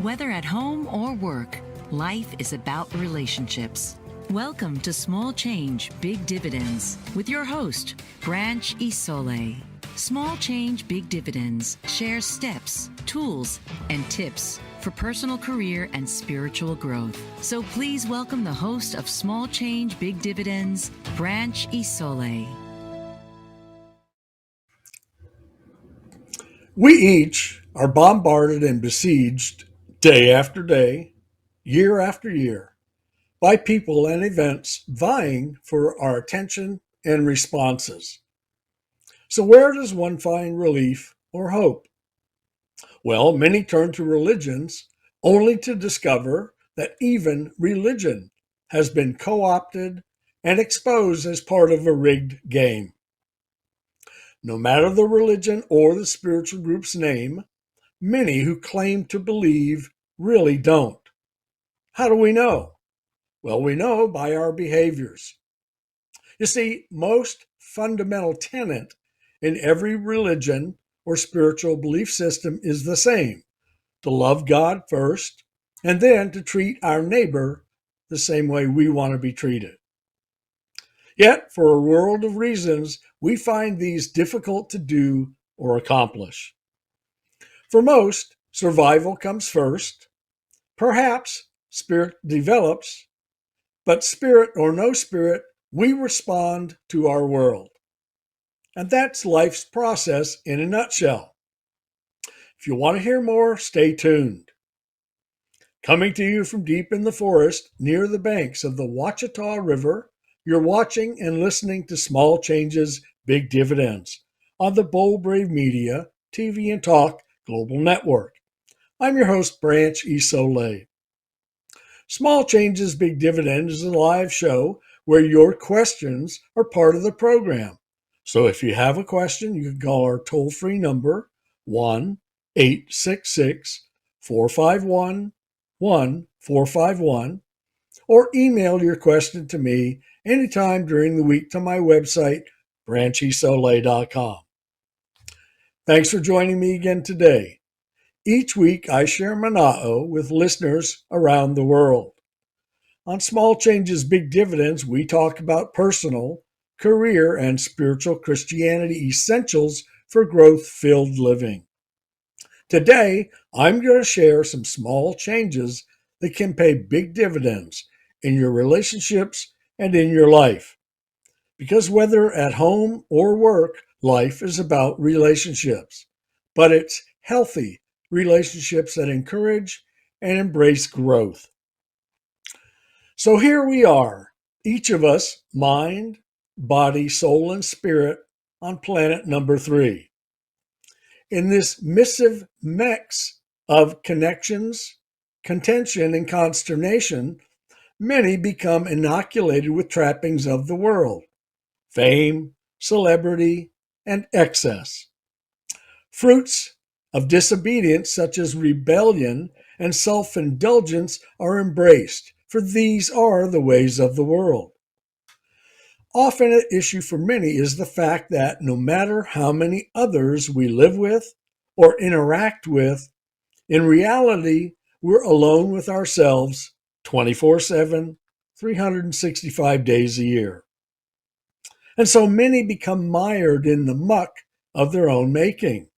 Whether at home or work, life is about relationships. Welcome to Small Change, Big Dividends with your host, Branch Isole. Small Change, Big Dividends shares steps, tools, and tips for personal career and spiritual growth. So please welcome the host of Small Change, Big Dividends, Branch Isole. We each are bombarded and besieged day after day, year after year, by people and events vying for our attention and responses. So where does one find relief or hope? Well, many turn to religions only to discover that even religion has been co-opted and exposed as part of a rigged game. No matter the religion or the spiritual group's name, many who claim to believe really don't. How do we know? Well, we know by our behaviors. You see, most fundamental tenet in every religion or spiritual belief system is the same: to love God first, and then to treat our neighbor the same way we want to be treated. Yet, for a world of reasons, we find these difficult to do or accomplish. For most, survival comes first. Perhaps spirit develops, but spirit or no spirit, we respond to our world. And that's life's process in a nutshell. If you want to hear more, stay tuned. Coming to you from deep in the forest near the banks of the Ouachita River, you're watching and listening to Small Changes, Big Dividends on the Bold Brave Media, TV and Talk Global Network. I'm your host, Branch Isole. Small Changes, Big Dividends is a live show where your questions are part of the program. So if you have a question, you can call our toll-free number, 1-866-451-1451, or email your question to me anytime during the week to my website, branchisole.com. Thanks for joining me again today. Each week, I share Mana'o with listeners around the world. On Small Changes, Big Dividends, we talk about personal, career, and spiritual Christianity essentials for growth-filled living. Today, I'm going to share some small changes that can pay big dividends in your relationships and in your life. Because whether at home or work, life is about relationships, but it's healthy relationships that encourage and embrace growth. So here we are, each of us, mind, body, soul, and spirit, on planet number 3. In this missive mix of connections, contention, and consternation, many become inoculated with trappings of the world: fame, celebrity, and excess. Fruits of disobedience such as rebellion and self-indulgence are embraced, for these are the ways of the world. Often an issue for many is the fact that no matter how many others we live with or interact with, in reality, we're alone with ourselves 24/7, 365 days a year. And so many become mired in the muck of their own making,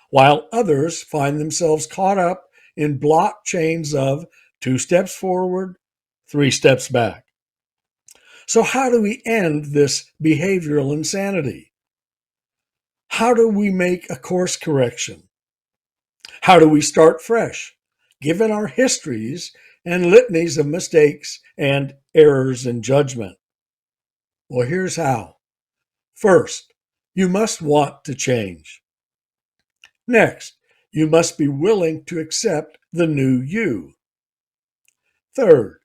while others find themselves caught up in blockchains of 2 steps forward, 3 steps back. So how do we end this behavioral insanity? How do we make a course correction? How do we start fresh, given our histories and litanies of mistakes and errors in judgment? Well, here's how. First, you must want to change. Next, you must be willing to accept the new you. Third,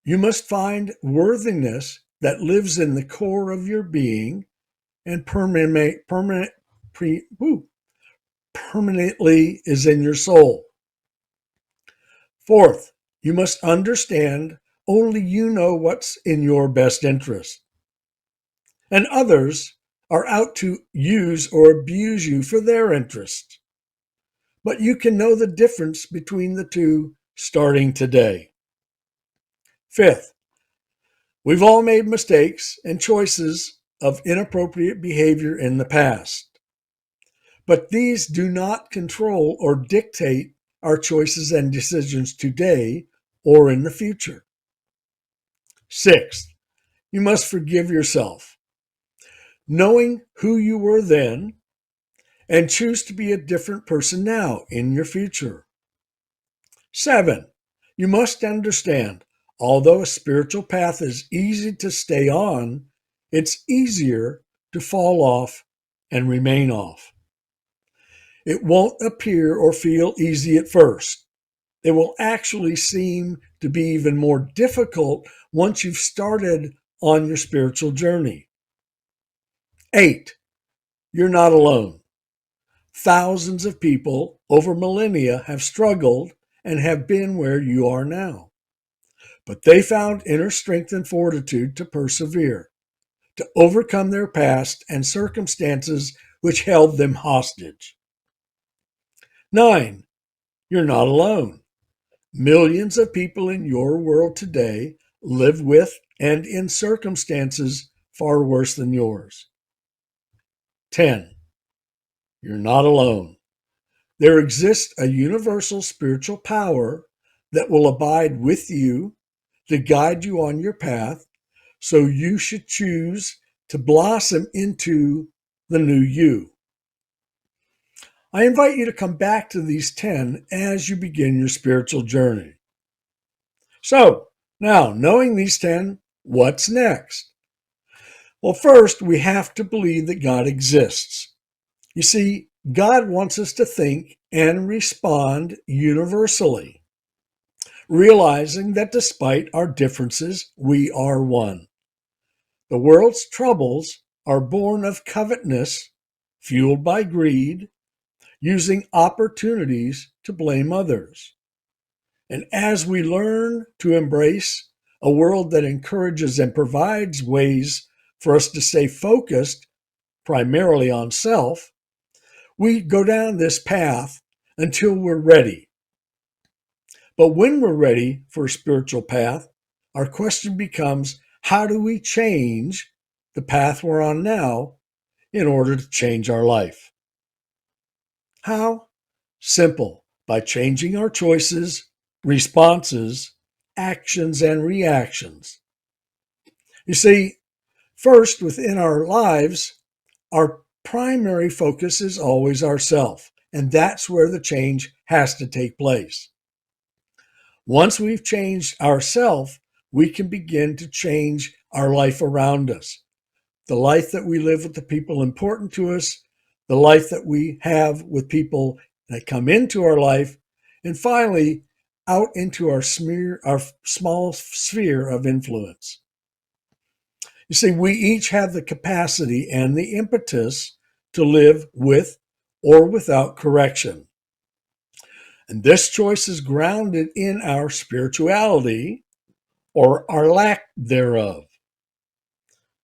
you must find worthiness that lives in the core of your being and permanently is in your soul. Fourth, you must understand only you know what's in your best interest, and others are out to use or abuse you for their interest. but you can know the difference between the two starting today. Fifth, we've all made mistakes and choices of inappropriate behavior in the past, but these do not control or dictate our choices and decisions today or in the future. Sixth, you must forgive yourself, knowing who you were then, and choose to be a different person now in your future. 7, you must understand, although a spiritual path is easy to stay on, it's easier to fall off and remain off. It won't appear or feel easy at first. It will actually seem to be even more difficult once you've started on your spiritual journey. 8, you're not alone. Thousands of people over millennia have struggled and have been where you are now. But they found inner strength and fortitude to persevere, to overcome their past and circumstances which held them hostage. 9, you're not alone. Millions of people in your world today live with and in circumstances far worse than yours. 10, you're not alone. There exists a universal spiritual power that will abide with you to guide you on your path, so you should choose to blossom into the new you. I invite you to come back to these 10 as you begin your spiritual journey. So, now, knowing these 10, what's next? Well, first, we have to believe that God exists. You see, God wants us to think and respond universally, realizing that despite our differences, we are one. The world's troubles are born of covetousness, fueled by greed, using opportunities to blame others. And as we learn to embrace a world that encourages and provides ways for us to stay focused primarily on self, we go down this path until we're ready. But when we're ready for a spiritual path, our question becomes, how do we change the path we're on now in order to change our life? How? Simple, by changing our choices, responses, actions, and reactions. You see, first, within our lives, our primary focus is always ourself, and that's where the change has to take place. Once we've changed ourself, we can begin to change our life around us. The life that we live with the people important to us, the life that we have with people that come into our life, and finally, out into our small sphere of influence. You see, we each have the capacity and the impetus to live with or without correction. And this choice is grounded in our spirituality or our lack thereof.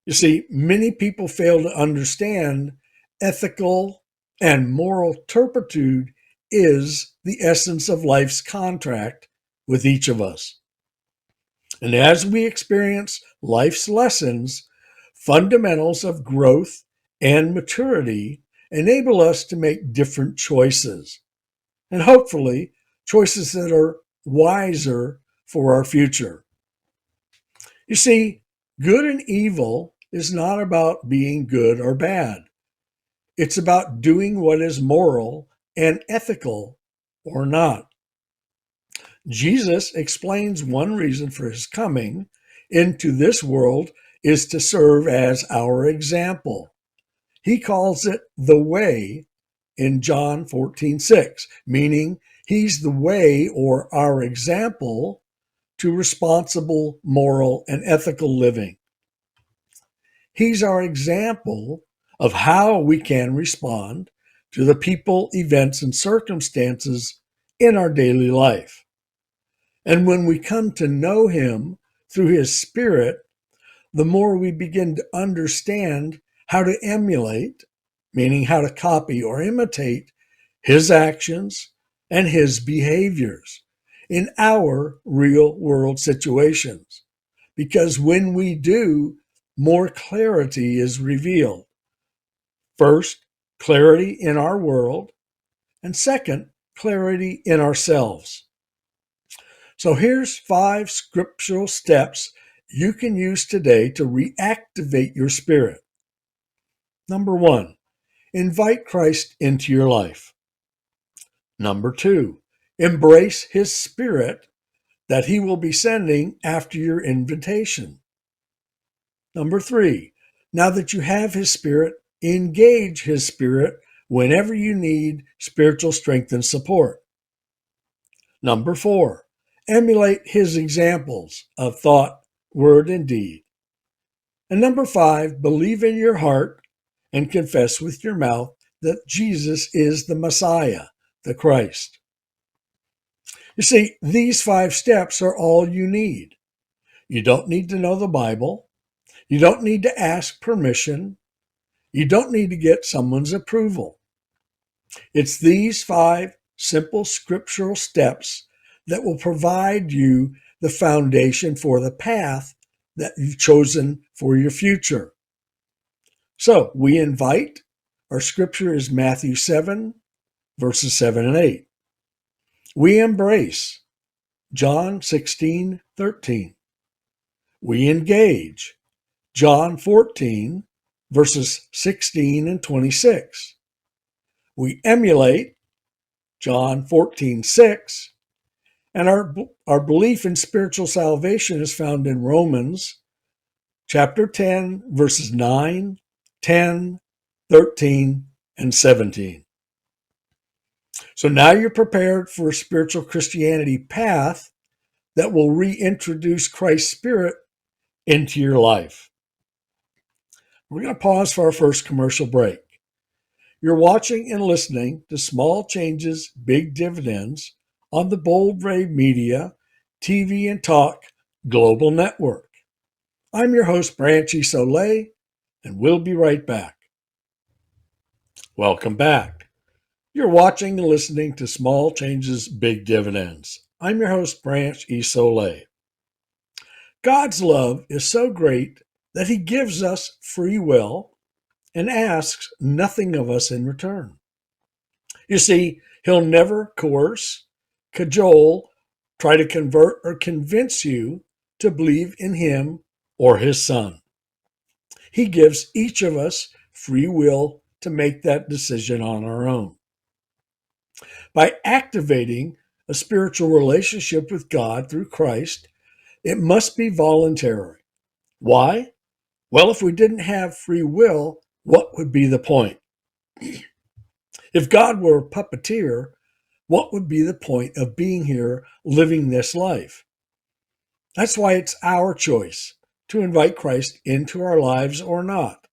You see, many people fail to understand ethical and moral turpitude is the essence of life's contract with each of us. And as we experience life's lessons, fundamentals of growth and maturity enable us to make different choices, and hopefully choices that are wiser for our future. You see, good and evil is not about being good or bad. It's about doing what is moral and ethical or not. Jesus explains one reason for his coming into this world is to serve as our example. He calls it the way in John 14:6, meaning he's the way or our example to responsible, moral, and ethical living. He's our example of how we can respond to the people, events, and circumstances in our daily life. And when we come to know him through his Spirit, the more we begin to understand how to emulate, meaning how to copy or imitate his actions, and his behaviors in our real world situations. Because when we do, more clarity is revealed. First, clarity in our world, and second, clarity in ourselves. So here's 5 scriptural steps you can use today to reactivate your spirit. Number 1, invite Christ into your life. Number 2, embrace his spirit that he will be sending after your invitation. Number 3, now that you have his spirit, engage his spirit whenever you need spiritual strength and support. Number 4, emulate his examples of thought, word, and deed. And number 5, believe in your heart and confess with your mouth that Jesus is the Messiah, the Christ. You see, these 5 steps are all you need. You don't need to know the Bible. You don't need to ask permission. You don't need to get someone's approval. It's these 5 simple scriptural steps that will provide you the foundation for the path that you've chosen for your future. So we invite, our scripture is Matthew 7, verses 7 and 8. We embrace, John 16, 13. We engage, John 14, verses 16 and 26. We emulate, John 14, 6. And our belief in spiritual salvation is found in Romans chapter 10, verses 9, 10, 13, and 17. So now you're prepared for a spiritual Christianity path that will reintroduce Christ's Spirit into your life. We're going to pause for our first commercial break. You're watching and listening to Small Changes, Big Dividends on the Bold Brave Media, TV and Talk Global Network. I'm your host, Branch Isole, and we'll be right back. Welcome back. You're watching and listening to Small Changes, Big Dividends. I'm your host, Branch Isole. God's love is so great that he gives us free will and asks nothing of us in return. You see, he'll never coerce, cajole, try to convert, or convince you to believe in him or his son. He gives each of us free will to make that decision on our own. By activating a spiritual relationship with God through Christ, it must be voluntary. Why? Well, if we didn't have free will, what would be the point? If God were a puppeteer, what would be the point of being here living this life? That's why it's our choice to invite Christ into our lives or not.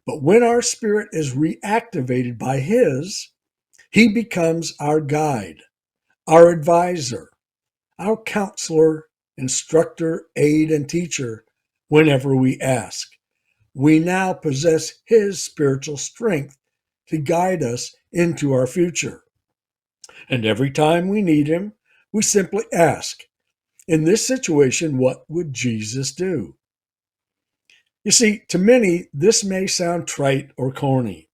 But when our spirit is reactivated by his, he becomes our guide, our advisor, our counselor, instructor, aid, and teacher whenever we ask. We now possess his spiritual strength to guide us into our future. And every time we need him, we simply ask, in this situation, what would Jesus do? You see, to many, this may sound trite or corny,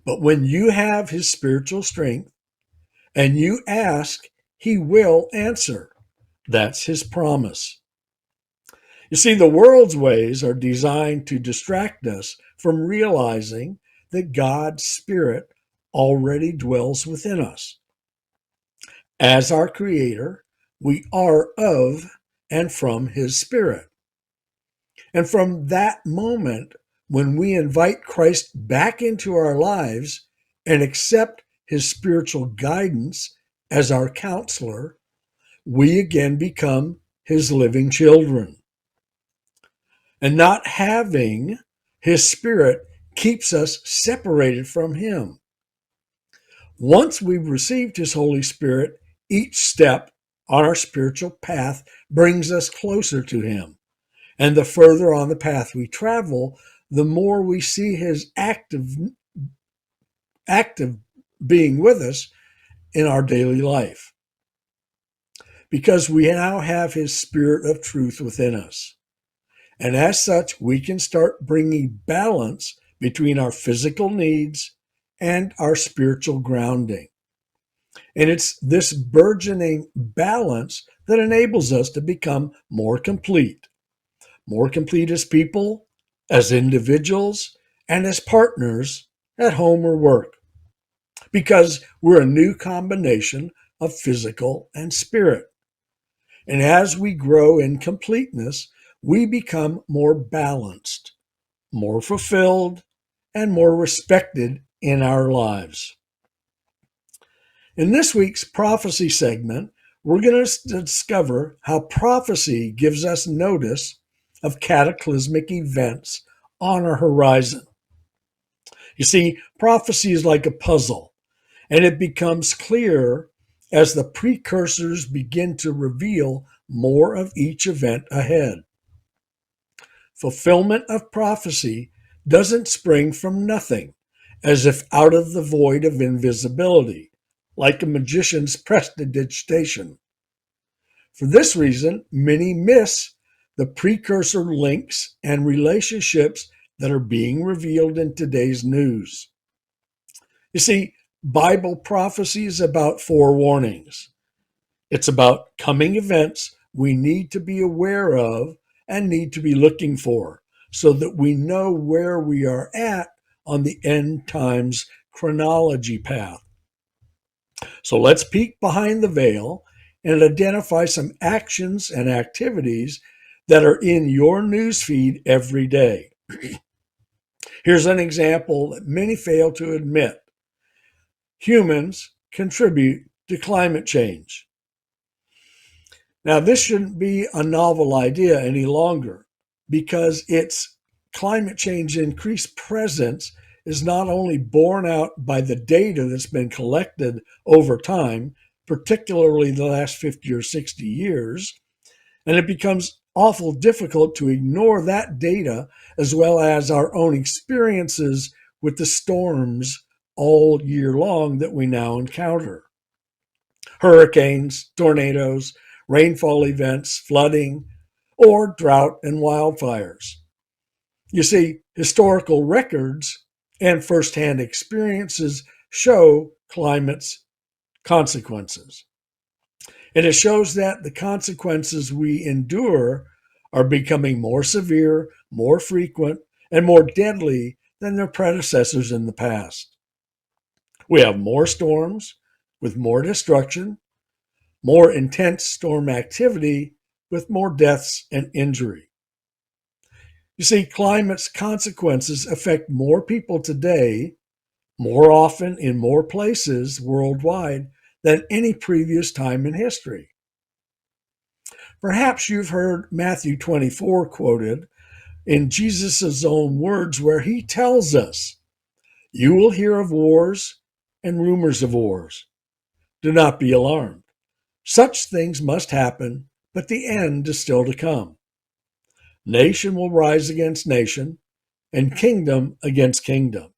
but when you have his spiritual strength and you ask, he will answer. That's his promise. You see, the world's ways are designed to distract us from realizing that God's Spirit already dwells within us. As our Creator, we are of and from his Spirit. And from that moment, when we invite Christ back into our lives and accept his spiritual guidance as our counselor, we again become his living children. And not having his Spirit keeps us separated from him. Once we've received his Holy Spirit, each step on our spiritual path brings us closer to him. And the further on the path we travel, the more we see his active being with us in our daily life because we now have His Spirit of truth within us. And as such, we can start bringing balance between our physical needs and our spiritual grounding. And it's this burgeoning balance that enables us to become more complete as people, as individuals, and as partners at home or work, because we're a new combination of physical and spirit. And as we grow in completeness, we become more balanced, more fulfilled, and more respected in our lives. In this week's prophecy segment, we're going to discover how prophecy gives us notice of cataclysmic events on our horizon. You see, prophecy is like a puzzle, and it becomes clear as the precursors begin to reveal more of each event ahead. Fulfillment of prophecy doesn't spring from nothing, as if out of the void of invisibility, like a magician's prestidigitation. For this reason, many miss the precursor links and relationships that are being revealed in today's news. You see, Bible prophecy is about forewarnings. It's about coming events we need to be aware of and need to be looking for so that we know where we are at on the end times chronology path. So let's peek behind the veil and identify some actions and activities that are in your newsfeed every day. Here's an example that many fail to admit. Humans contribute to climate change. Now, this shouldn't be a novel idea any longer because its climate change increased presence is not only borne out by the data that's been collected over time, particularly the last 50 or 60 years, and it becomes awful difficult to ignore that data as well as our own experiences with the storms all year long that we now encounter. Hurricanes, tornadoes, rainfall events, flooding, or drought and wildfires. You see, historical records and firsthand experiences show climate's consequences. And it shows that the consequences we endure are becoming more severe, more frequent, and more deadly than their predecessors in the past. We have more storms with more destruction, more intense storm activity with more deaths and injury. You see, climate's consequences affect more people today, more often in more places worldwide than any previous time in history. Perhaps you've heard Matthew 24 quoted in Jesus' own words where he tells us, "You will hear of wars and rumors of wars. Do not be alarmed. Such things must happen, but the end is still to come. Nation will rise against nation, and kingdom against kingdom.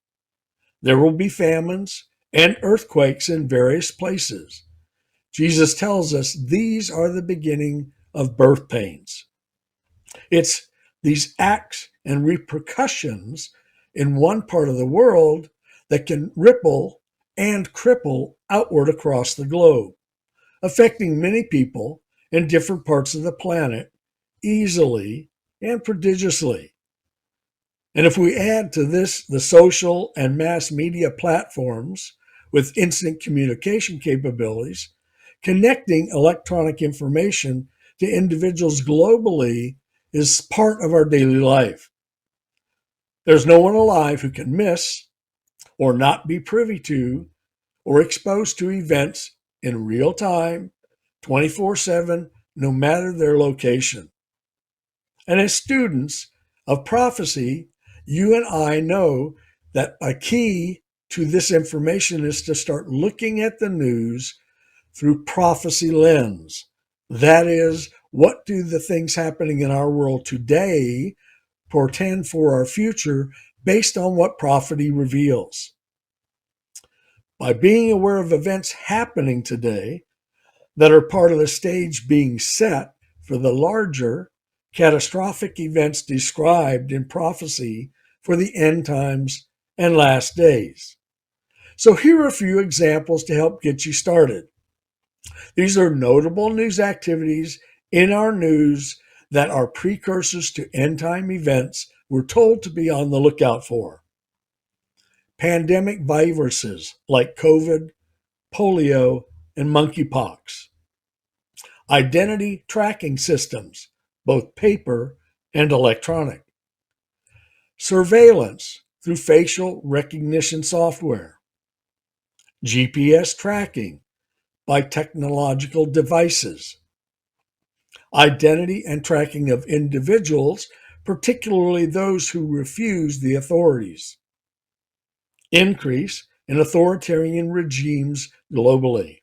There will be famines and earthquakes in various places." Jesus tells us these are the beginning of birth pains. It's these acts and repercussions in one part of the world that can ripple and cripple outward across the globe, affecting many people in different parts of the planet easily and prodigiously. And if we add to this the social and mass media platforms with instant communication capabilities, connecting electronic information to individuals globally is part of our daily life. There's no one alive who can miss or not be privy to or exposed to events in real time, 24/7, no matter their location. And as students of prophecy, you and I know that a key to this information is to start looking at the news through prophecy lens. That is, what do the things happening in our world today portend for our future based on what prophecy reveals? By being aware of events happening today that are part of the stage being set for the larger, catastrophic events described in prophecy for the end times and last days. So here are a few examples to help get you started. These are notable news activities in our news that are precursors to end time events we're told to be on the lookout for. Pandemic viruses like COVID, polio, and monkeypox. Identity tracking systems, both paper and electronic. Surveillance through facial recognition software. GPS tracking by technological devices. Identity and tracking of individuals, particularly those who refuse the authorities. Increase in authoritarian regimes globally.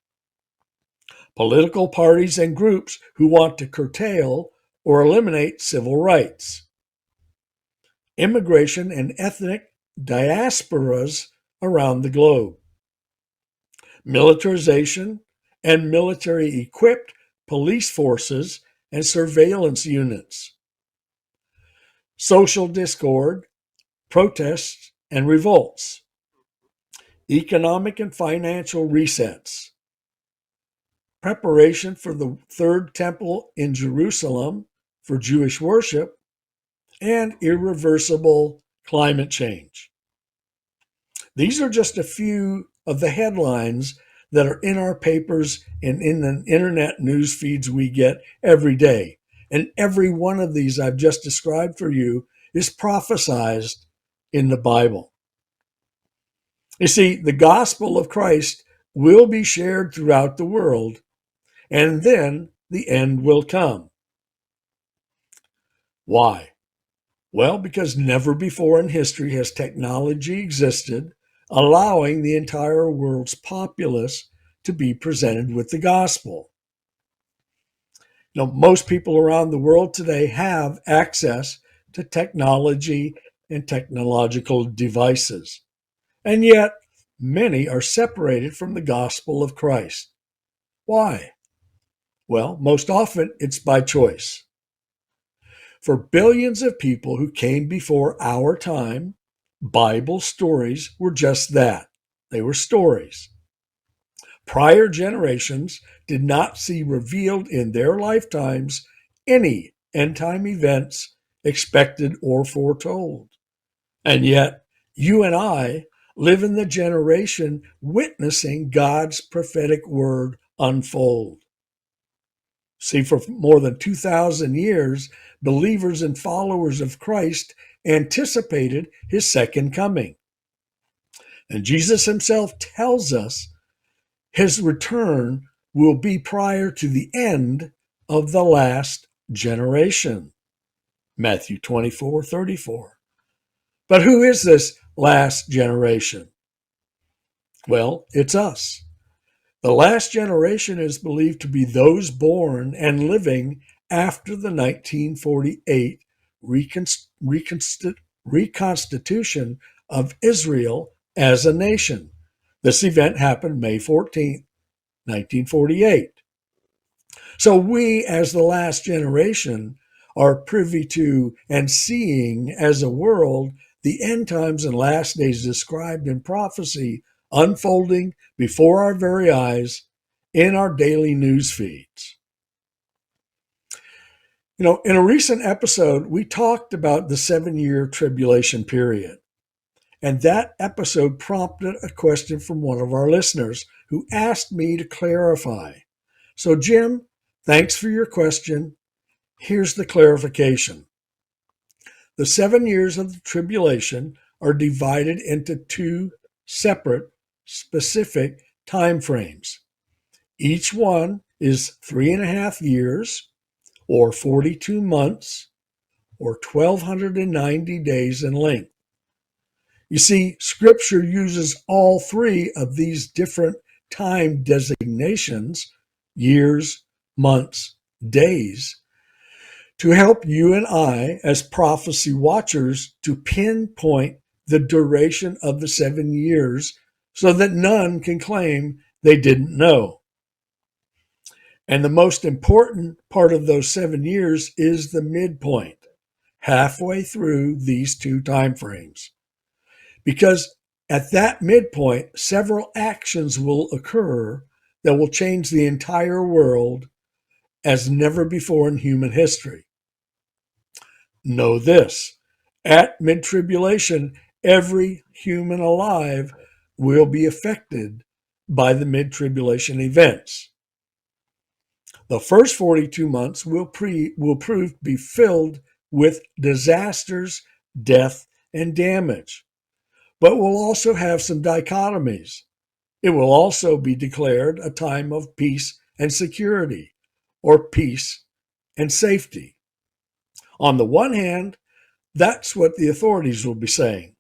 Political parties and groups who want to curtail or eliminate civil rights. Immigration and ethnic diasporas around the globe. Militarization and military-equipped police forces and surveillance units. Social discord, protests, and revolts. Economic and financial resets. Preparation for the Third Temple in Jerusalem for Jewish worship, and irreversible climate change. These are just a few of the headlines that are in our papers and in the internet news feeds we get every day. And every one of these I've just described for you is prophesied in the Bible. You see, the gospel of Christ will be shared throughout the world, and then the end will come. Why? Well, because never before in history has technology existed, allowing the entire world's populace to be presented with the gospel. Most people around the world today have access to technology and technological devices, and yet many are separated from the gospel of Christ. Why? Well, most often it's by choice. For billions of people who came before our time, Bible stories were just that. They were stories. Prior generations did not see revealed in their lifetimes any end-time events expected or foretold. And yet, you and I live in the generation witnessing God's prophetic word unfold. See, for more than 2,000 years, believers and followers of Christ anticipated his second coming. And Jesus himself tells us his return will be prior to the end of the last generation. Matthew 24:34. But who is this last generation? Well, it's us. The last generation is believed to be those born and living after the 1948 reconstitution of Israel as a nation. This event happened May 14, 1948. So we, as the last generation, are privy to and seeing as a world the end times and last days described in prophecy unfolding before our very eyes in our daily news feeds. In a recent episode, we talked about the 7-year tribulation period. And that episode prompted a question from one of our listeners who asked me to clarify. So, Jim, thanks for your question. Here's the clarification. The 7 years of the tribulation are divided into two separate, specific time frames. Each one is 3.5 years, or 42 months, or 1,290 days in length. You see, Scripture uses all three of these different time designations, years, months, days, to help you and I, as prophecy watchers, to pinpoint the duration of the 7 years so that none can claim they didn't know. And the most important part of those 7 years is the midpoint, halfway through these two time frames. Because at that midpoint, several actions will occur that will change the entire world as never before in human history. Know this: at mid-tribulation, every human alive will be affected by the mid-tribulation events. The first 42 months will prove to be filled with disasters, death, and damage, but will also have some dichotomies. It will also be declared a time of peace and security, or peace and safety. On the one hand, that's what the authorities will be saying.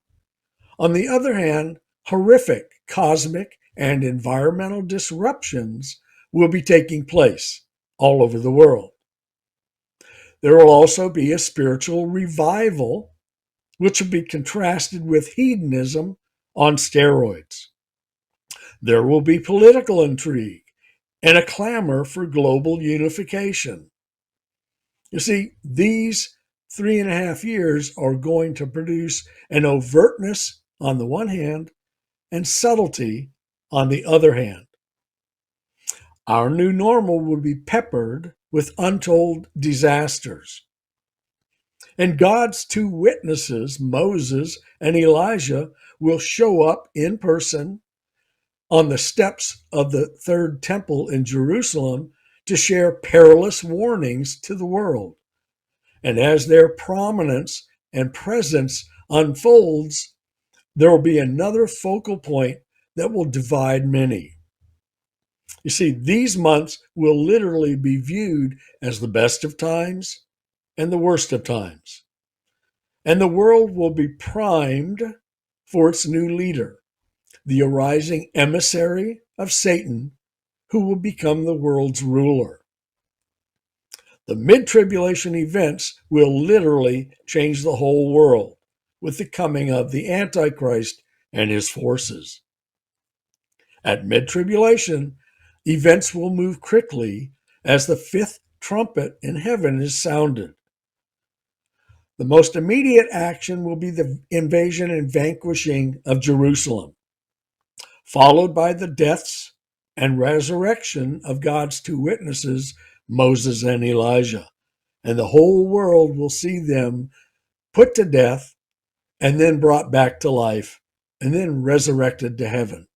On the other hand, horrific cosmic and environmental disruptions will be taking place all over the world. There will also be a spiritual revival, which will be contrasted with hedonism on steroids. There will be political intrigue and a clamor for global unification. You see, these 3.5 years are going to produce an overtness on the one hand and subtlety on the other hand. Our new normal will be peppered with untold disasters. And God's two witnesses, Moses and Elijah, will show up in person on the steps of the third temple in Jerusalem to share perilous warnings to the world. And as their prominence and presence unfolds, there will be another focal point that will divide many. You see, these months will literally be viewed as the best of times and the worst of times. And the world will be primed for its new leader, the arising emissary of Satan, who will become the world's ruler. The mid-tribulation events will literally change the whole world with the coming of the Antichrist and his forces. At mid-tribulation, events will move quickly as the fifth trumpet in heaven is sounded. The most immediate action will be the invasion and vanquishing of Jerusalem, followed by the deaths and resurrection of God's two witnesses, Moses and Elijah. And the whole world will see them put to death and then brought back to life and then resurrected to heaven.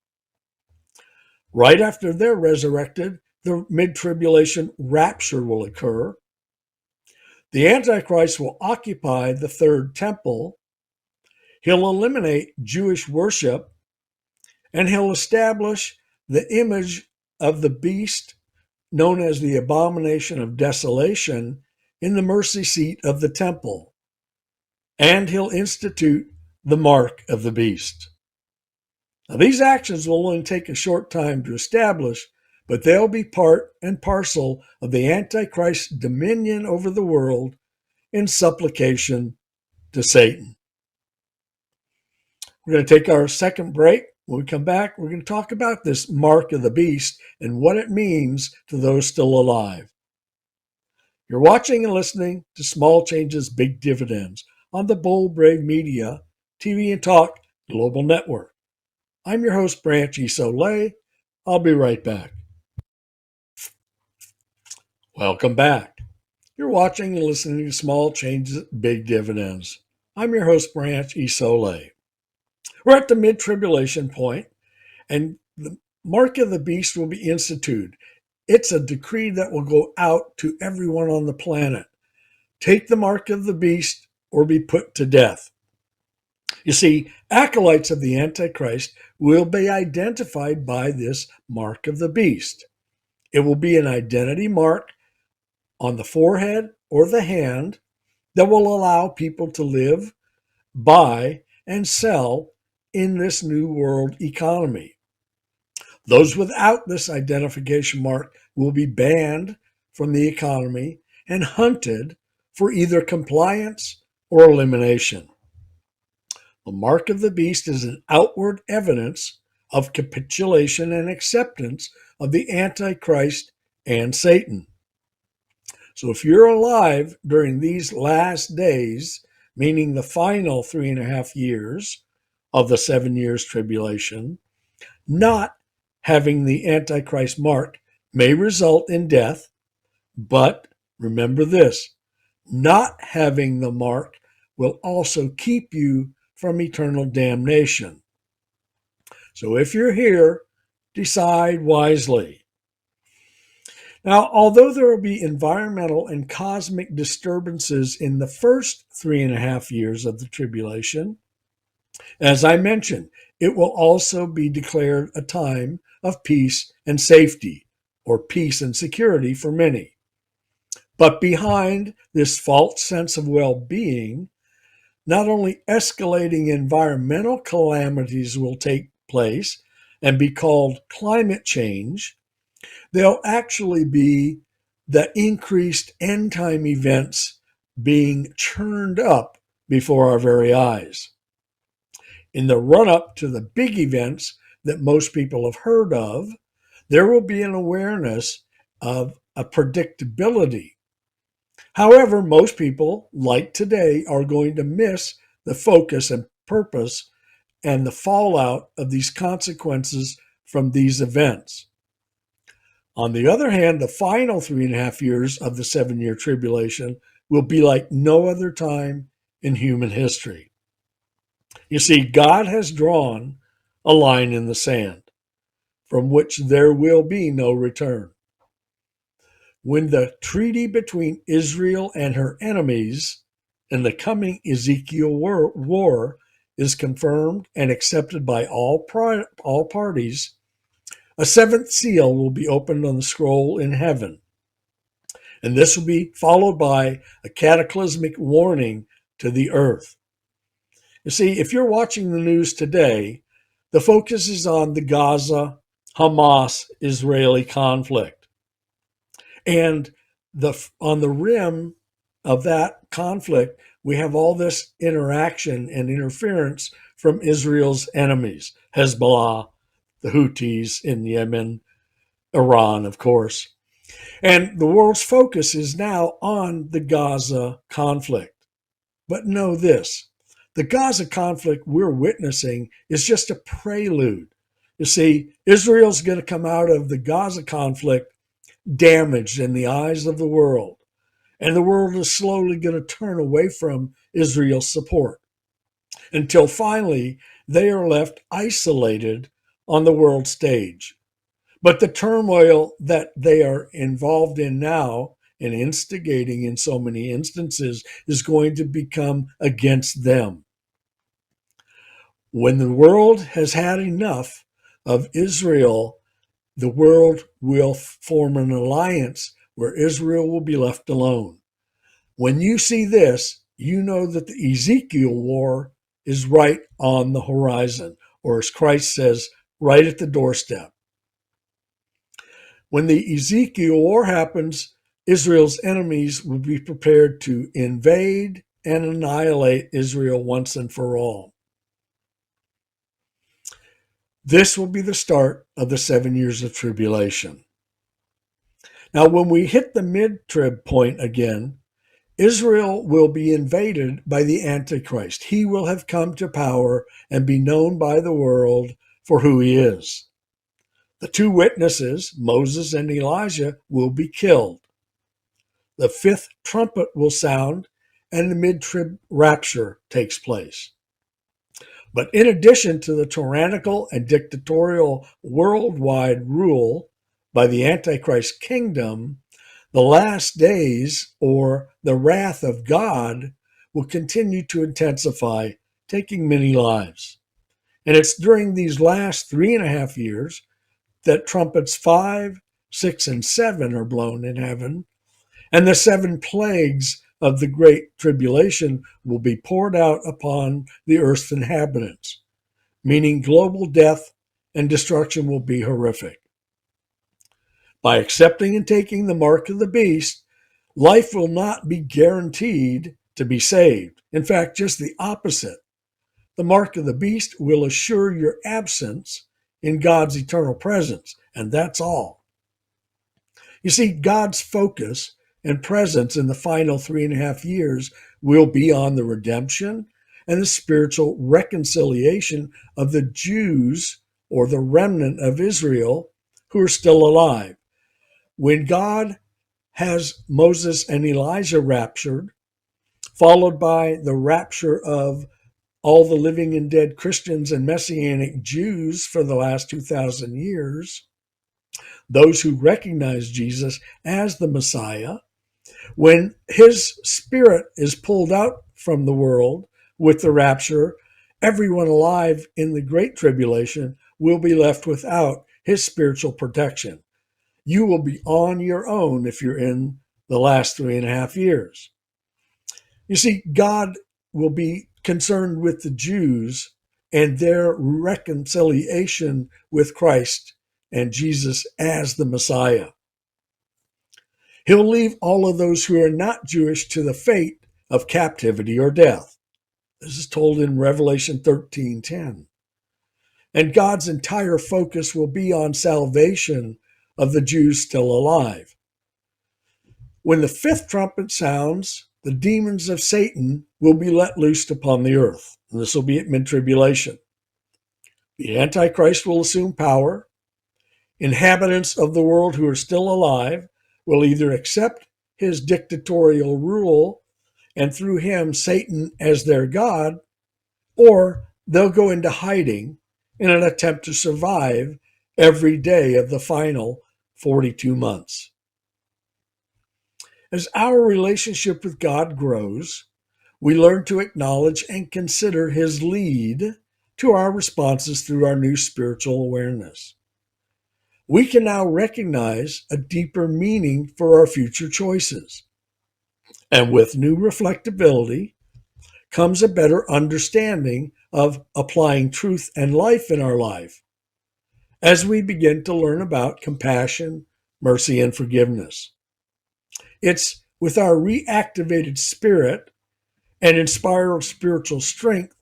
Right after they're resurrected, the mid-tribulation rapture will occur. The Antichrist will occupy the third temple. He'll eliminate Jewish worship, and he'll establish the image of the beast known as the abomination of desolation in the mercy seat of the temple. And he'll institute the mark of the beast. Now, these actions will only take a short time to establish, but they'll be part and parcel of the Antichrist's dominion over the world in supplication to Satan. We're going to take our second break. When we come back, we're going to talk about this mark of the beast and what it means to those still alive. You're watching and listening to Small Changes, Big Dividends on the Bold Brave Media TV and Talk Global Network. I'm your host, Branch Isole. I'll be right back. Welcome back. You're watching and listening to Small Changes, Big Dividends. I'm your host, Branch Isole. We're at the mid-tribulation point, and the mark of the beast will be instituted. It's a decree that will go out to everyone on the planet. Take the mark of the beast or be put to death. You see, acolytes of the Antichrist will be identified by this mark of the beast. It will be an identity mark on the forehead or the hand that will allow people to live, buy, and sell in this new world economy. Those without this identification mark will be banned from the economy and hunted for either compliance or elimination. The mark of the beast is an outward evidence of capitulation and acceptance of the Antichrist and Satan. So if you're alive during these last days, meaning the final 3.5 years of the 7 years tribulation, not having the Antichrist mark may result in death, but remember this, not having the mark will also keep you from eternal damnation. So if you're here, decide wisely. Now, although there will be environmental and cosmic disturbances in the first 3.5 years of the tribulation, as I mentioned, it will also be declared a time of peace and safety, or peace and security for many. But behind this false sense of well-being, not only escalating environmental calamities will take place and be called climate change, they'll actually be the increased end time events being churned up before our very eyes. In the run up to the big events that most people have heard of, there will be an awareness of a predictability. However, most people, like today, are going to miss the focus and purpose and the fallout of these consequences from these events. On the other hand, the final 3.5 years of the 7 year tribulation will be like no other time in human history. You see, God has drawn a line in the sand from which there will be no return. When the treaty between Israel and her enemies in the coming Ezekiel war is confirmed and accepted by all parties, a seventh seal will be opened on the scroll in heaven. And this will be followed by a cataclysmic warning to the earth. You see, if you're watching the news today, the focus is on the Gaza Hamas-Israeli conflict. And on the rim of that conflict, we have all this interaction and interference from Israel's enemies, Hezbollah, the Houthis in Yemen, Iran, of course. And the world's focus is now on the Gaza conflict. But know this, the Gaza conflict we're witnessing is just a prelude. You see, Israel's going to come out of the Gaza conflict damaged in the eyes of the world. And the world is slowly going to turn away from Israel's support until finally they are left isolated on the world stage. But the turmoil that they are involved in now and instigating in so many instances is going to become against them. When the world has had enough of Israel, the world will form an alliance where Israel will be left alone. When you see this, you know that the Ezekiel war is right on the horizon, or as Christ says, right at the doorstep. When the Ezekiel war happens, Israel's enemies will be prepared to invade and annihilate Israel once and for all. This will be the start of the 7 years of tribulation. Now, when we hit the mid-trib point again, Israel will be invaded by the Antichrist. He will have come to power and be known by the world for who he is. The two witnesses, Moses and Elijah, will be killed. The fifth trumpet will sound, and the mid-trib rapture takes place. But in addition to the tyrannical and dictatorial worldwide rule by the Antichrist kingdom, the last days, or the wrath of God, will continue to intensify, taking many lives. And it's during these last 3.5 years that trumpets 5, 6, and 7 are blown in heaven, and the 7 plagues of the Great Tribulation will be poured out upon the earth's inhabitants, meaning global death and destruction will be horrific. By accepting and taking the mark of the beast, life will not be guaranteed to be saved. In fact, just the opposite. The mark of the beast will assure your absence in God's eternal presence, and that's all. You see, God's focus and presence in the final 3.5 years will be on the redemption and the spiritual reconciliation of the Jews, or the remnant of Israel, who are still alive. When God has Moses and Elijah raptured, followed by the rapture of all the living and dead Christians and Messianic Jews for the last 2,000 years, those who recognize Jesus as the Messiah, when his spirit is pulled out from the world with the rapture, everyone alive in the Great Tribulation will be left without his spiritual protection. You will be on your own if you're in the last 3.5 years. You see, God will be concerned with the Jews and their reconciliation with Christ and Jesus as the Messiah. He'll leave all of those who are not Jewish to the fate of captivity or death. This is told in Revelation 13:10. And God's entire focus will be on salvation of the Jews still alive. When the fifth trumpet sounds, the demons of Satan will be let loose upon the earth. And this will be at mid-tribulation. The Antichrist will assume power. Inhabitants of the world who are still alive will either accept his dictatorial rule and through him Satan as their god, or they'll go into hiding in an attempt to survive every day of the final 42 months. As our relationship with God grows, we learn to acknowledge and consider his lead to our responses through our new spiritual awareness. We can now recognize a deeper meaning for our future choices. And with new reflectability comes a better understanding of applying truth and life in our life as we begin to learn about compassion, mercy, and forgiveness. It's with our reactivated spirit and inspired spiritual strength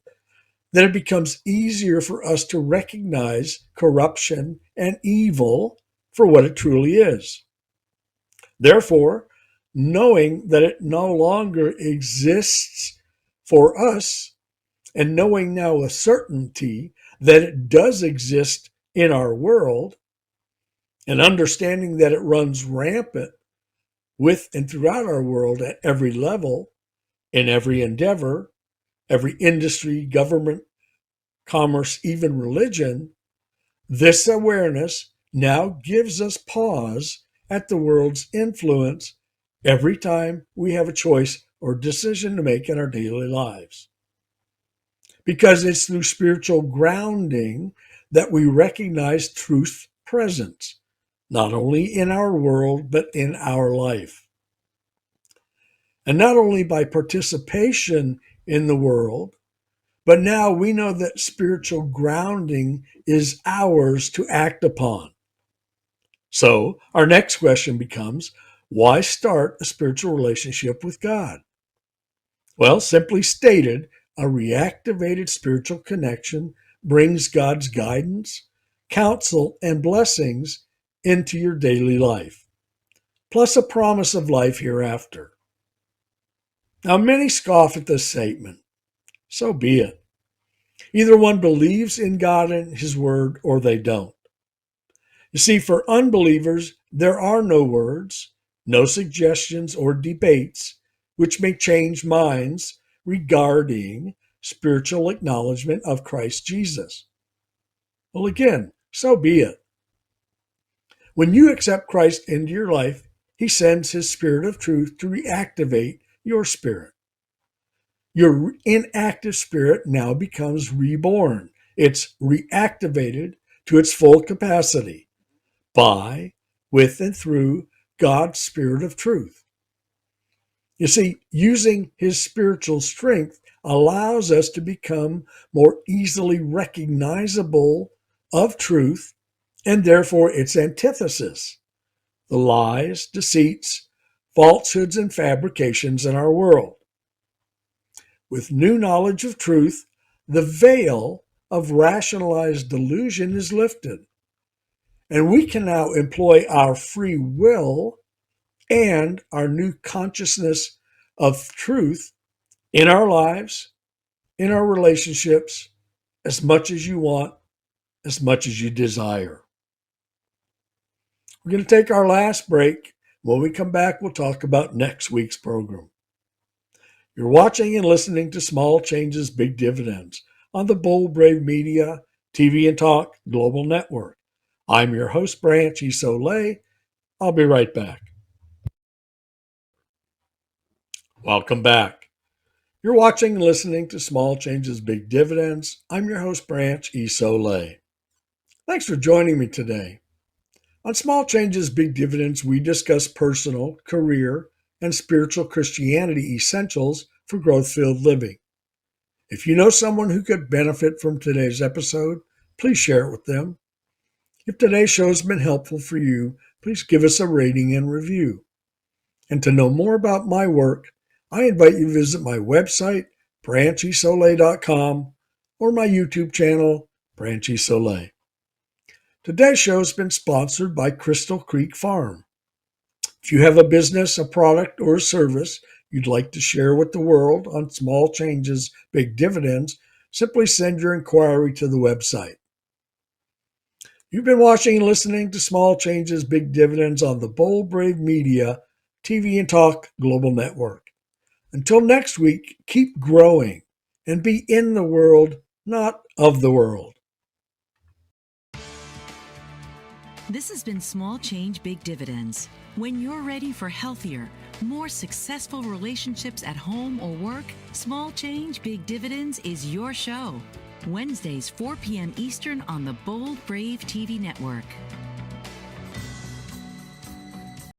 that it becomes easier for us to recognize corruption and evil for what it truly is. Therefore, knowing that it no longer exists for us, and knowing now with certainty that it does exist in our world, and understanding that it runs rampant with and throughout our world at every level, in every endeavor, every industry, government, commerce, even religion, this awareness now gives us pause at the world's influence every time we have a choice or decision to make in our daily lives. Because it's through spiritual grounding that we recognize truth's presence, not only in our world, but in our life. And not only by participation in the world, but now we know that spiritual grounding is ours to act upon. So our next question becomes, why start a spiritual relationship with God? Well, simply stated, a reactivated spiritual connection brings God's guidance, counsel, and blessings into your daily life, plus a promise of life hereafter. Now, many scoff at this statement. So be it. Either one believes in God and his word, or they don't. You see, for unbelievers, there are no words, no suggestions or debates which may change minds regarding spiritual acknowledgement of Christ Jesus. Well, again, so be it. When you accept Christ into your life, he sends his Spirit of truth to reactivate your spirit. Your inactive spirit now becomes reborn. It's reactivated to its full capacity by, with, and through God's Spirit of truth. You see, using his spiritual strength allows us to become more easily recognizable of truth and therefore its antithesis, the lies, deceits, falsehoods, and fabrications in our world. With new knowledge of truth, the veil of rationalized delusion is lifted, and we can now employ our free will and our new consciousness of truth in our lives, in our relationships, as much as you want, as much as you desire. We're going to take our last break. When we come back, we'll talk about next week's program. You're watching and listening to Small Changes, Big Dividends on the Bold Brave Media, TV and Talk Global Network. I'm your host, Branch Isole. I'll be right back. Welcome back. You're watching and listening to Small Changes, Big Dividends. I'm your host, Branch Isole. Thanks for joining me today. On Small Changes, Big Dividends, we discuss personal, career, and spiritual Christianity essentials for growth-filled living. If you know someone who could benefit from today's episode, please share it with them. If today's show has been helpful for you, please give us a rating and review. And to know more about my work, I invite you to visit my website, branchisole.com, or my YouTube channel, Branch Isole. Today's show has been sponsored by Crystal Creek Farm. If you have a business, a product, or a service you'd like to share with the world on Small Changes, Big Dividends, simply send your inquiry to the website. You've been watching and listening to Small Changes, Big Dividends on the Bold Brave Media, TV and Talk Global Network. Until next week, keep growing and be in the world, not of the world. This has been Small Change, Big Dividends. When you're ready for healthier, more successful relationships at home or work, Small Change, Big Dividends is your show. Wednesdays, 4 p.m. Eastern on the Bold Brave TV network.